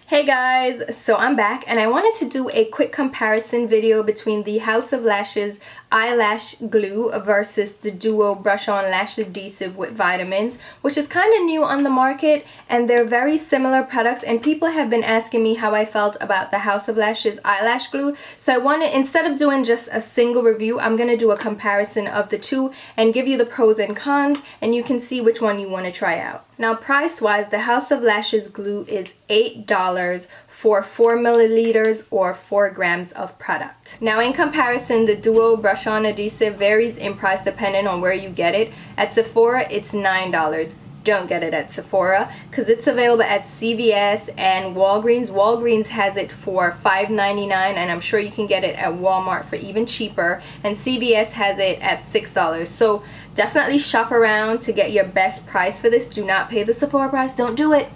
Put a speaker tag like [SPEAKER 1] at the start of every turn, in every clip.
[SPEAKER 1] Hey guys, so I'm back and I wanted to do a quick comparison video between the House of Lashes eyelash glue versus the Duo brush on lash adhesive with vitamins, which is kind of new on the market, and they're very similar products, and people have been asking me how I felt about the House of Lashes eyelash glue. So I wanted, instead of doing just a single review, I'm going to do a comparison of the two and give you the pros and cons, and you can see which one you want to try out. Now price wise, the House of Lashes glue is $8 for 4 milliliters or 4 grams of product. Now in comparison, the Duo brush on adhesive varies in price depending on where you get it. At Sephora it's $9. Don't get it at Sephora because it's available at CVS and Walgreens. Walgreens has it for $5.99, and I'm sure you can get it at Walmart for even cheaper, and CVS has it at $6. So definitely shop around to get your best price for this. Do not pay the Sephora price, don't do it.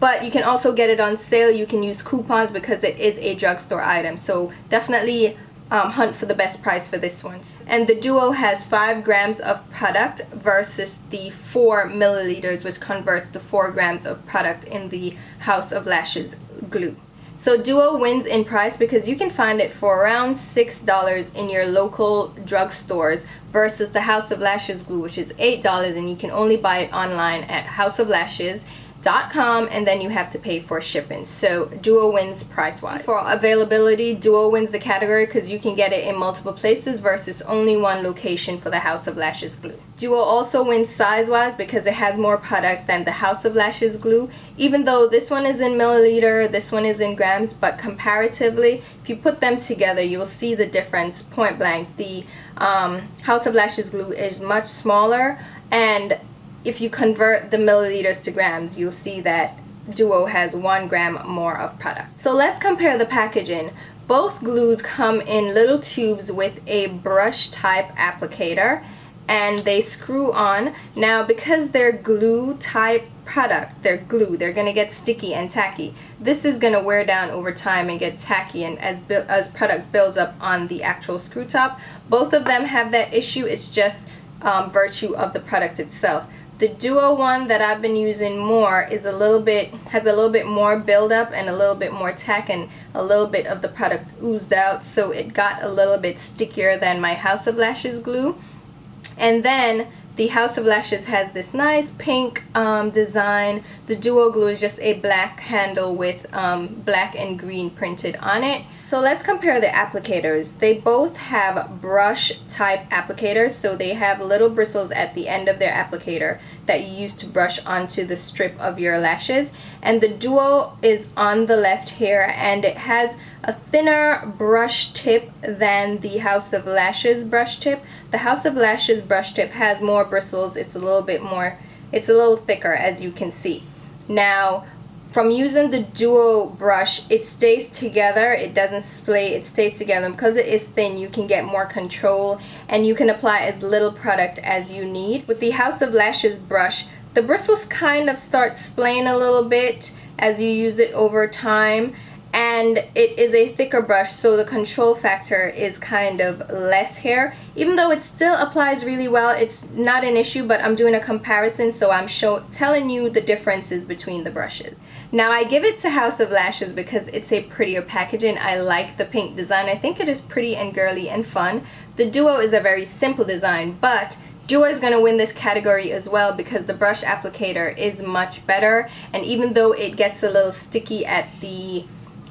[SPEAKER 1] But you can also get it on sale. You can use coupons because it is a drugstore item, so definitely hunt for the best price for this one. And the Duo has 5 grams of product versus the 4 milliliters, which converts to 4 grams of product in the House of Lashes glue. So Duo wins in price because you can find it for around $6 in your local drugstores versus the House of Lashes glue, which is $8, and you can only buy it online at houseoflashes.com, and then you have to pay for shipping. So Duo wins price wise. For availability, Duo wins the category because you can get it in multiple places versus only one location for the House of Lashes glue. Duo also wins size wise because it has more product than the House of Lashes glue, even though this one is in milliliter, this one is in grams, but comparatively if you put them together you'll see the difference point blank. The House of Lashes glue is much smaller, and if you convert the milliliters to grams, you'll see that Duo has 1 gram more of product. So let's compare the packaging. Both glues come in little tubes with a brush type applicator, and they screw on. Now because they're glue type product, they're going to get sticky and tacky. This is going to wear down over time and get tacky, and as product builds up on the actual screw top. Both of them have that issue. It's just virtue of the product itself. The Duo one that I've been using more is has a little bit more buildup and a little bit more tack, and a little bit of the product oozed out, so it got a little bit stickier than my House of Lashes glue. And then the House of Lashes has this nice pink design. The Duo glue is just a black handle with black and green printed on it. So let's compare the applicators. They both have brush type applicators, so they have little bristles at the end of their applicator that you use to brush onto the strip of your lashes. And the Duo is on the left here, and it has a thinner brush tip than the House of Lashes brush tip. The House of Lashes brush tip has more bristles. It's a little thicker, as you can see. Now from using the Duo brush, it stays together, it doesn't splay, it stays together. Because it is thin, you can get more control and you can apply as little product as you need. With the House of Lashes brush, the bristles kind of start splaying a little bit as you use it over time, and it is a thicker brush, so the control factor is kind of less here. Even though it still applies really well, it's not an issue, but I'm doing a comparison, so I'm telling you the differences between the brushes. Now I give it to House of Lashes because it's a prettier packaging. I like the pink design. I think it is pretty and girly and fun. The Duo is a very simple design, but Duo is going to win this category as well because the brush applicator is much better, and even though it gets a little sticky at the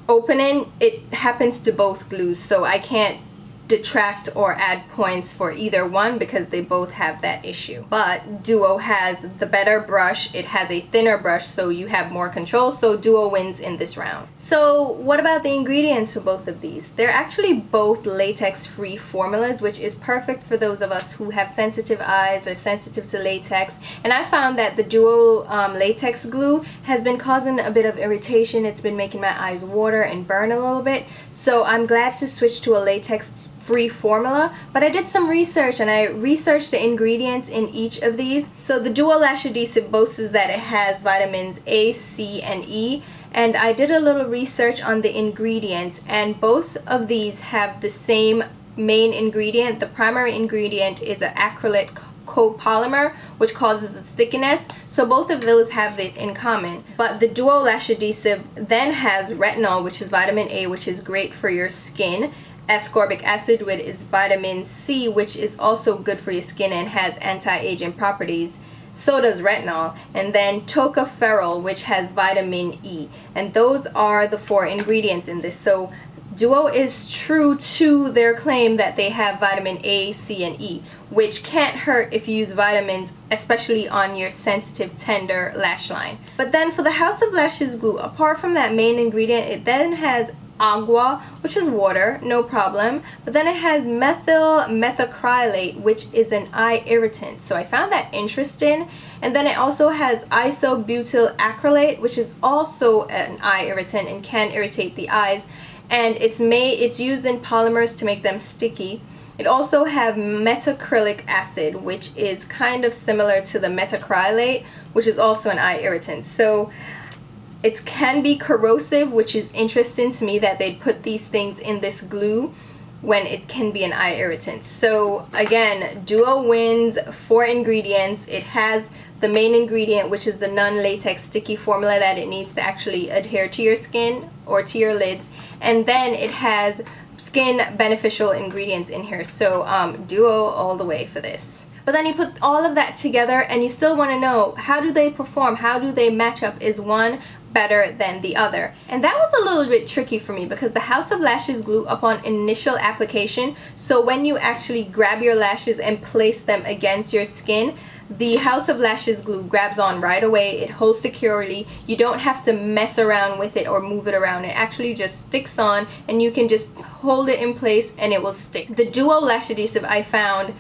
[SPEAKER 1] opening, it happens to both glues, so I can't detract or add points for either one because they both have that issue. But Duo has the better brush, it has a thinner brush, so you have more control, so Duo wins in this round. So what about the ingredients for both of these? They're actually both latex-free formulas, which is perfect for those of us who have sensitive eyes or sensitive to latex. And I found that the Duo latex glue has been causing a bit of irritation. It's been making my eyes water and burn a little bit, so I'm glad to switch to a latex-free formula. But I did some research and I researched the ingredients in each of these. So the Duo Lash Adhesive boasts that it has vitamins A, C, and E, and I did a little research on the ingredients, and both of these have the same main ingredient. The primary ingredient is an acrylate copolymer, which causes a stickiness. So both of those have it in common. But the Duo Lash Adhesive then has retinol, which is vitamin A, which is great for your skin. Ascorbic acid, which is vitamin C, which is also good for your skin and has anti-aging properties. So does retinol. And then tocopherol, which has vitamin E. And those are the 4 ingredients in this. So Duo is true to their claim that they have vitamin A, C, and E, which can't hurt if you use vitamins, especially on your sensitive, tender lash line. But then for the House of Lashes glue, apart from that main ingredient, it then has Aqua, which is water, no problem. But then it has Methyl Methacrylate, which is an eye irritant. So I found that interesting. And then it also has Butyl Acrylate, which is also an eye irritant and can irritate the eyes. And it's used in polymers to make them sticky. It also have Metacrylic Acid, which is kind of similar to the Metacrylate, which is also an eye irritant. So it can be corrosive, which is interesting to me that they'd put these things in this glue when it can be an eye irritant. So again, Duo wins 4 ingredients. It has the main ingredient, which is the non-latex sticky formula that it needs to actually adhere to your skin or to your lids. And then it has skin beneficial ingredients in here. So Duo all the way for this. But then you put all of that together and you still want to know, how do they perform? How do they match up? Is one better than the other? And that was a little bit tricky for me because the House of Lashes glue upon initial application, so when you actually grab your lashes and place them against your skin, the House of Lashes glue grabs on right away. It holds securely. You don't have to mess around with it or move it around. It actually just sticks on and you can just hold it in place and it will stick. The Duo Lash Adhesive, I found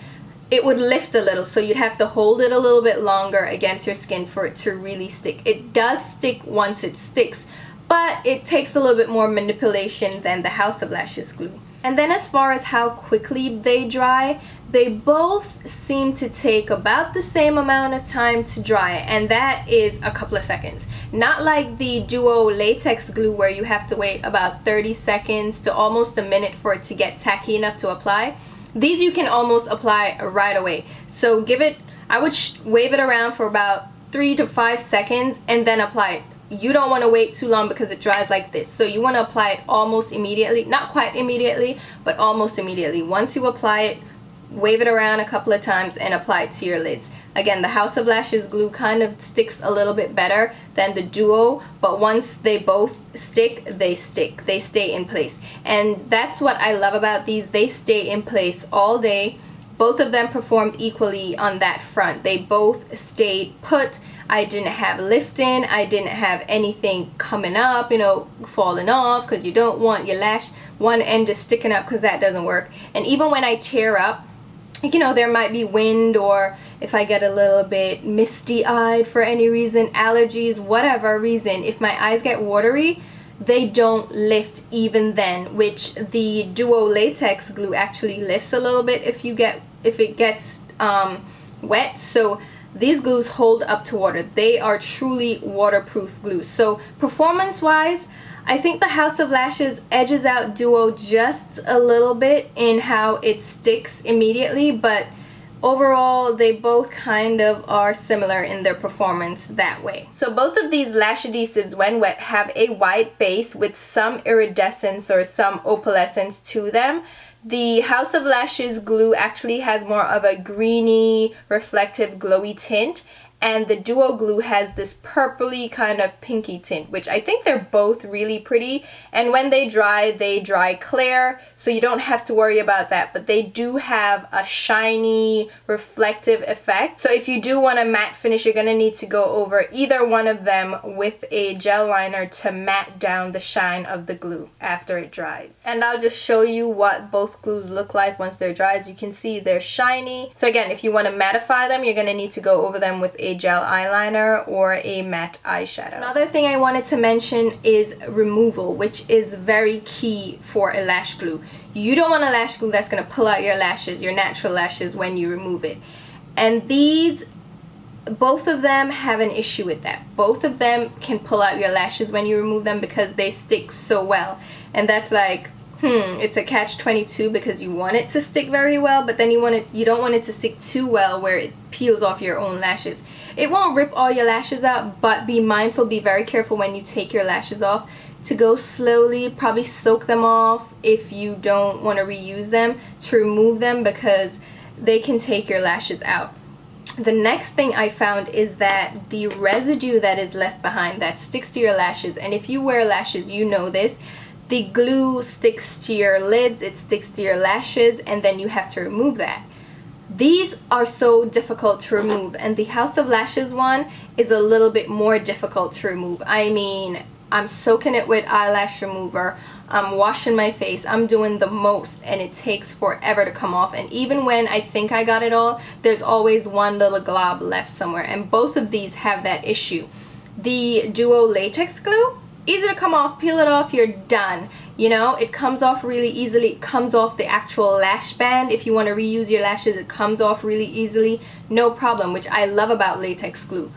[SPEAKER 1] it would lift a little, so you'd have to hold it a little bit longer against your skin for it to really stick. It does stick once it sticks, but it takes a little bit more manipulation than the House of Lashes glue. And then as far as how quickly they dry, they both seem to take about the same amount of time to dry, and that is a couple of seconds. Not like the Duo latex glue where you have to wait about 30 seconds to almost a minute for it to get tacky enough to apply. These you can almost apply right away. So give it, I would wave it around for about 3 to 5 seconds and then apply it. You don't want to wait too long because it dries like this. So you want to apply it almost immediately. Not quite immediately, but almost immediately. Once you apply it, wave it around a couple of times and apply it to your lids. Again, the House of Lashes glue kind of sticks a little bit better than the Duo, but once they both stick, they stick. They stay in place. And that's what I love about these. They stay in place all day. Both of them performed equally on that front. They both stayed put. I didn't have lifting. I didn't have anything coming up, you know, falling off, because you don't want your lash one end just sticking up, because that doesn't work. And even when I tear up, you know, there might be wind, or if I get a little bit misty-eyed for any reason, allergies, whatever reason, if my eyes get watery, they don't lift even then, which the Duo latex glue actually lifts a little bit if it gets wet. So these glues hold up to water. They are truly waterproof glues. So performance wise, I think the House of Lashes edges out Duo just a little bit in how it sticks immediately, but overall they both kind of are similar in their performance that way. So both of these lash adhesives, when wet, have a white base with some iridescence or some opalescence to them. The House of Lashes glue actually has more of a greeny, reflective, glowy tint, and the Duo glue has this purpley kind of pinky tint, which I think they're both really pretty. And when they dry clear, so you don't have to worry about that. But they do have a shiny, reflective effect. So if you do want a matte finish, you're gonna need to go over either one of them with a gel liner to matte down the shine of the glue after it dries. And I'll just show you what both glues look like once they're dry. As you can see, they're shiny. So again, if you want to mattify them, you're gonna need to go over them with a gel eyeliner or a matte eyeshadow. Another thing I wanted to mention is removal, which is very key for a lash glue. You don't want a lash glue that's going to pull out your lashes, your natural lashes, when you remove it. And these, both of them have an issue with that. Both of them can pull out your lashes when you remove them because they stick so well. And that's like it's a catch-22 because you want it to stick very well, but then you don't want it to stick too well where it peels off your own lashes. It won't rip all your lashes out, but be mindful, be very careful when you take your lashes off to go slowly, probably soak them off if you don't want to reuse them, to remove them because they can take your lashes out. The next thing I found is that the residue that is left behind that sticks to your lashes, and if you wear lashes you know this, the glue sticks to your lids, it sticks to your lashes, and then you have to remove that. These are so difficult to remove, and the House of Lashes one is a little bit more difficult to remove. I mean, I'm soaking it with eyelash remover, I'm washing my face, I'm doing the most, and it takes forever to come off. And even when I think I got it all, there's always one little glob left somewhere, and both of these have that issue. The Duo latex glue, easy to come off, peel it off, you're done. You know, it comes off really easily. It comes off the actual lash band. If you want to reuse your lashes, it comes off really easily, no problem, which I love about latex glue.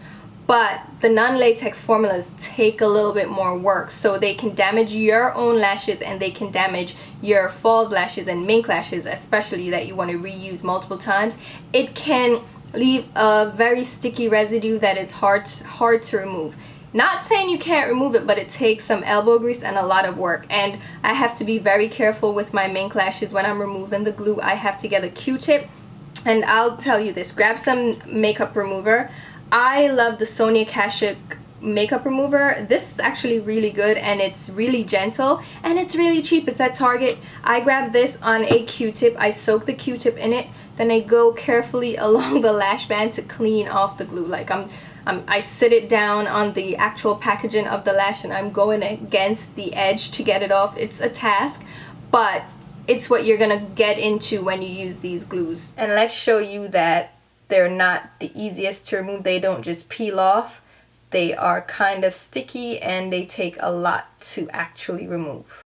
[SPEAKER 1] But the non-latex formulas take a little bit more work, so they can damage your own lashes and they can damage your false lashes and mink lashes, especially that you want to reuse multiple times. It can leave a very sticky residue that is hard to remove. Not saying you can't remove it, but it takes some elbow grease and a lot of work. And I have to be very careful with my mink lashes when I'm removing the glue. I have to get a Q-tip, and I'll tell you this, grab some makeup remover. I love the Sonia Kashuk makeup remover. This is actually really good, and it's really gentle, and it's really cheap. It's at Target. I grab this on a Q-tip. I soak the Q-tip in it, then I go carefully along the lash band to clean off the glue. Like I sit it down on the actual packaging of the lash, and I'm going against the edge to get it off. It's a task, but it's what you're gonna get into when you use these glues. And let's show you that they're not the easiest to remove. They don't just peel off. They are kind of sticky, and they take a lot to actually remove.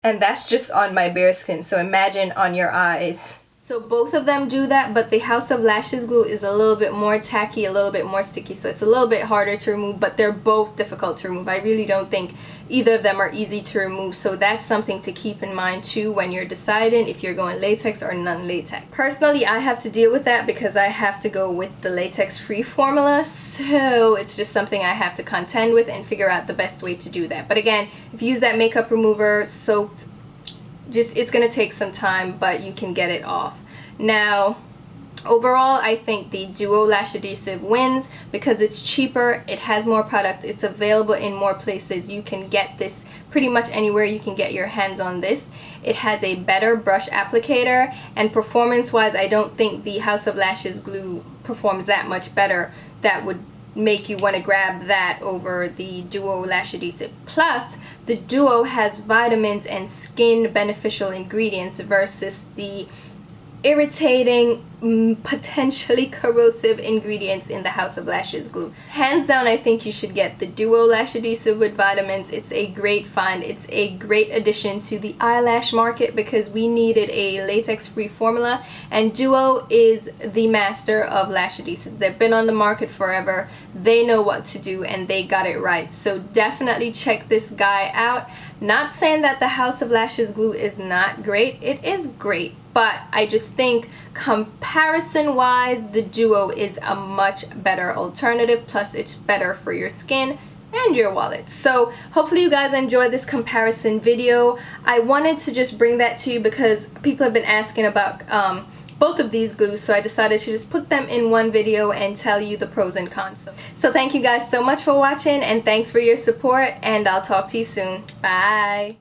[SPEAKER 1] And that's just on my bare skin, so imagine on your eyes. So both of them do that, but the House of Lashes glue is a little bit more tacky, a little bit more sticky, so it's a little bit harder to remove, but they're both difficult to remove. I really don't think either of them are easy to remove, so that's something to keep in mind too when you're deciding if you're going latex or non-latex. Personally, I have to deal with that because I have to go with the latex-free formula, so it's just something I have to contend with and figure out the best way to do that. But again, if you use that makeup remover soaked, it's gonna take some time, but you can get it off. Now, overall, I think the Duo Lash Adhesive wins because it's cheaper, it has more product, it's available in more places. You can get this pretty much anywhere you can get your hands on this. It has a better brush applicator, and performance-wise, I don't think the House of Lashes glue performs that much better. That would make you want to grab that over the Duo Lash Adhesive. Plus, the Duo has vitamins and skin beneficial ingredients versus the irritating, potentially corrosive ingredients in the House of Lashes glue. Hands down, I think you should get the Duo Lash Adhesive with vitamins. It's a great find. It's a great addition to the eyelash market because we needed a latex-free formula, and Duo is the master of lash adhesives. They've been on the market forever. They know what to do, and they got it right. So definitely check this guy out. Not saying that the House of Lashes glue is not great. It is great. But I just think comparison-wise, the Duo is a much better alternative. Plus, it's better for your skin and your wallet. So hopefully you guys enjoyed this comparison video. I wanted to just bring that to you because people have been asking about both of these glues, so I decided to just put them in one video and tell you the pros and cons. So thank you guys so much for watching, and thanks for your support, and I'll talk to you soon. Bye.